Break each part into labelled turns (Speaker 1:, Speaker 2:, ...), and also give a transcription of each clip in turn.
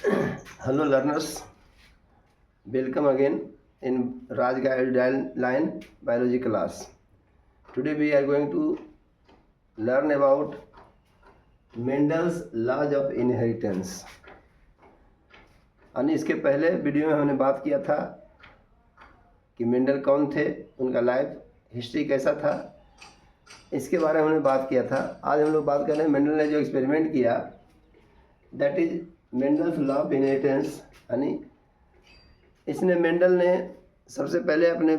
Speaker 1: Hello learners, welcome again in Raj Guideline Biology class. Today we are going to learn about Mendel's laws of inheritance. यानी इसके पहले video में हमने बात किया था कि मेंडल कौन थे, उनका लाइफ हिस्ट्री कैसा था, इसके बारे में हमने बात किया था। आज हम लोग बात कर रहे हैं मेंडल ने जो एक्सपेरिमेंट किया, that is Mendel's law of inheritance. यानी इसने मेंडल ने सबसे पहले अपने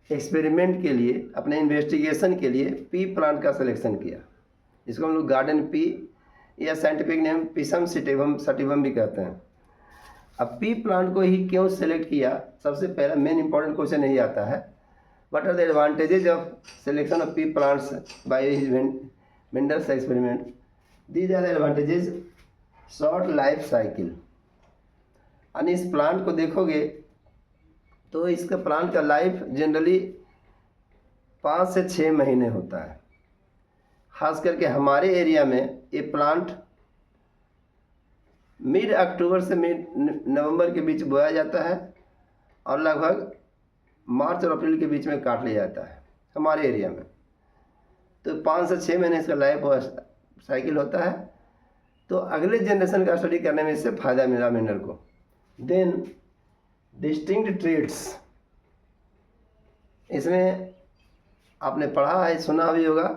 Speaker 1: एक्सपेरिमेंट के लिए, अपने इन्वेस्टिगेशन के लिए पी प्लांट का सिलेक्शन किया। इसको हम लोग गार्डन पी या साइंटिफिक नेम पिसम सटिवम भी कहते हैं। अब पी प्लांट को ही क्यों सेलेक्ट किया, सबसे पहला मेन इंपॉर्टेंट क्वेश्चन यही आता है, what are the advantages of selection of pea plants by Mendel's experiment. These are the advantages. Short life cycle, यानी इस प्लांट को देखोगे तो इसका प्लांट का लाइफ जनरली 5 से 6 महीने होता है। खास करके हमारे एरिया में ये प्लांट मिड अक्टूबर से मिड नवंबर के बीच बोया जाता है और लगभग मार्च और अप्रैल के बीच में काट लिया जाता है हमारे एरिया में। तो 5 से 6 महीने इसका लाइफ साइकिल होता है। तो अगले जनरेशन का स्टडी करने में इससे फ़ायदा मिला मेंडल को। देन डिस्टिंक्ट ट्रेड्स, इसमें आपने पढ़ा है, सुना भी होगा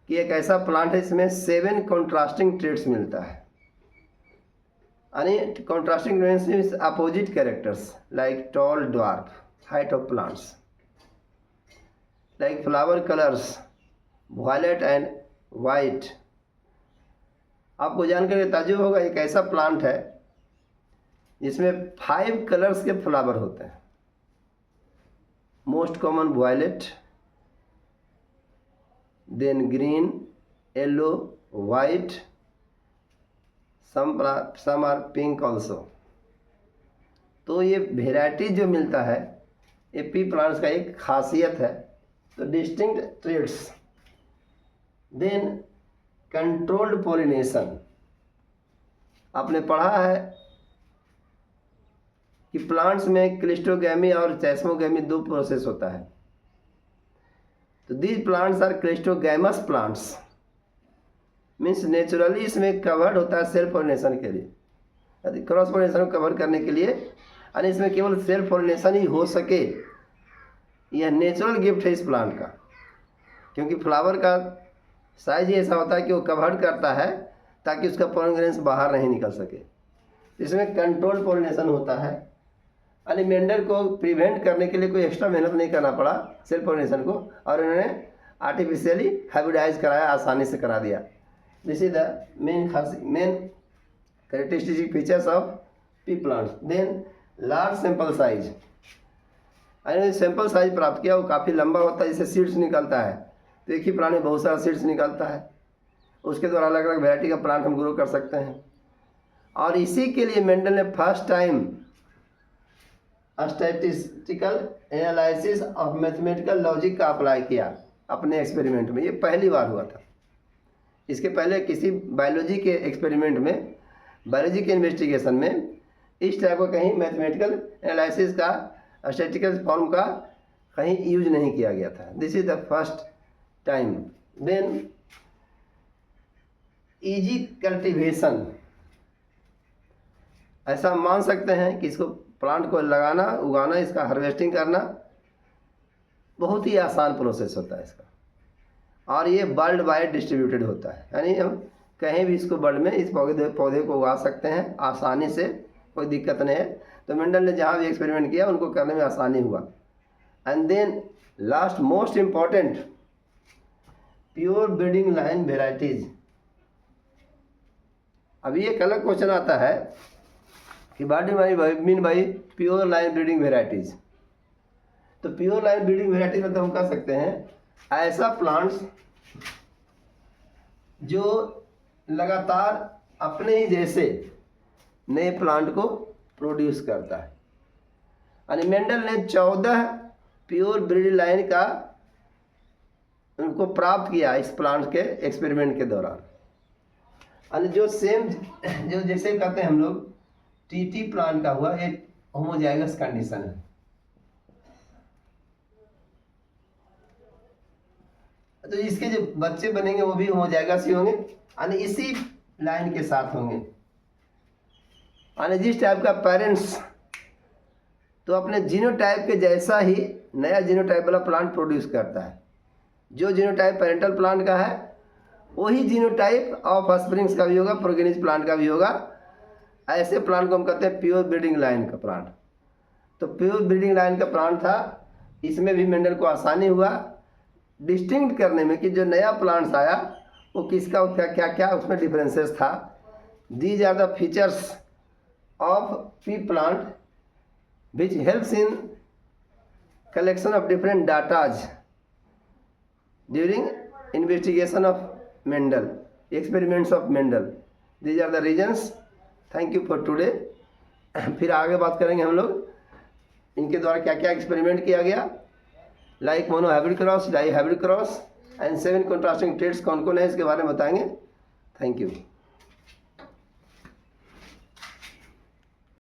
Speaker 1: कि एक ऐसा प्लांट है इसमें 7 कॉन्ट्रास्टिंग ट्रेड्स मिलता है। यानी contrasting means opposite characters like tall dwarf, height of plants, like flower colours violet and white. आपको जानकर के ताज्जुब होगा, एक ऐसा प्लांट है जिसमें 5 कलर्स के फ्लावर होते हैं। Most common violet, then green, yellow, white, some are pink also. तो ये वेराइटी जो मिलता है ये पी प्लांट्स का एक खासियत है। तो distinct traits. Then controlled pollination, आपने पढ़ा है कि प्लांट्स में क्लिस्टोगैमी और चेस्मोगैमी 2 प्रोसेस होता है। तो these plants are cleistogamous plants, means naturally इसमें कवर्ड होता है सेल्फ पॉलिनेशन के लिए, क्रॉस पॉलिनेशन को कवर करने के लिए। यानी इसमें केवल सेल्फ पॉलिनेशन ही हो सके, यह नेचुरल गिफ्ट है इस प्लांट का, क्योंकि फ्लावर का साइज ही ऐसा होता है कि वो कवर्ड करता है ताकि उसका पॉलिनेशन बाहर नहीं निकल सके। इसमें कंट्रोल पॉलिनेशन होता है। यानी मेंडल को प्रिवेंट करने के लिए कोई एक्स्ट्रा मेहनत नहीं करना पड़ा सेल्फ पॉलिनेशन को, और इन्होंने आर्टिफिशियली हाइब्रिडाइज कराया, आसानी से करा दिया। This is the main characteristic features of pea plants. Then large sample size, यानी सैंपल साइज प्राप्त किया, वो काफ़ी लंबा होता है, जिससे सीड्स निकलता है। तो एक ही प्लांट में बहुत सारा सीड्स निकलता है, उसके द्वारा अलग अलग वैरायटी का प्लांट हम ग्रो कर सकते हैं। और इसी के लिए मेंडल ने first time statistical analysis of mathematical logic का अप्लाई किया अपने एक्सपेरिमेंट में। ये पहली बार हुआ था। इसके पहले किसी बायोलॉजी के एक्सपेरिमेंट में, बायोलॉजी के इन्वेस्टिगेशन में इस टाइप का कहीं मैथमेटिकल एनालिसिस का, स्टैटिस्टिकल फॉर्म का कहीं यूज नहीं किया गया था। This is the first time. Then easy cultivation, ऐसा मान सकते हैं कि इसको प्लांट को लगाना, उगाना, इसका हार्वेस्टिंग करना बहुत ही आसान प्रोसेस होता है इसका, और ये वर्ल्ड वाइड डिस्ट्रीब्यूटेड होता है। यानी हम कहीं भी इसको वर्ल्ड में इस पौधे को उगा सकते हैं आसानी से, कोई दिक्कत नहीं है। तो मेंडल ने जहाँ भी एक्सपेरिमेंट किया उनको करने में आसानी हुआ। And then last most important, pure breeding line varieties. अभी एक अलग क्वेश्चन आता है कि what do mean by pure line breeding varieties. तो प्योर लाइन ब्रीडिंग वेराइटीज मतलब हम कह सकते हैं ऐसा प्लांट्स जो लगातार अपने ही जैसे नए प्लांट को प्रोड्यूस करता है। यानी मेंडल ने 14 प्योर ब्रीड लाइन का उनको प्राप्त किया इस प्लांट के एक्सपेरिमेंट के दौरान। और जो सेम जो जैसे कहते हैं हम लोग टीटी प्लांट का हुआ, एक होमोजाइगस कंडीशन है। तो इसके जो बच्चे बनेंगे वो भी होमोजाइगस ही होंगे, यानी इसी लाइन के साथ होंगे। यानी जिस टाइप का पेरेंट्स तो अपने जीनोटाइप के जैसा ही नया जीनोटाइप वाला प्लांट प्रोड्यूस करता है। जो जीनोटाइप पेरेंटल प्लांट का है वही जीनोटाइप ऑफ ऑफस्प्रिंग्स का भी होगा, प्रोगेनिज प्लांट का भी होगा। ऐसे प्लांट को हम कहते हैं प्योर ब्रीडिंग लाइन का प्लांट। तो प्योर ब्रीडिंग लाइन का प्लांट था, इसमें भी मेंडल को आसानी हुआ डिस्टिंक्ट करने में कि जो नया प्लांट्स आया वो किसका क्या क्या उसमें डिफरेंसेस था। These are the features of pea plant which helps in collection of different datas during investigation of Mendel, experiments of Mendel. These are the reasons. Thank you for today. फिर आगे बात करेंगे हम लोग इनके द्वारा क्या क्या एक्सपेरिमेंट किया गया, like monohybrid cross, dihybrid cross and 7 contrasting traits कौन कौन है इसके बारे में बताएंगे। Thank you.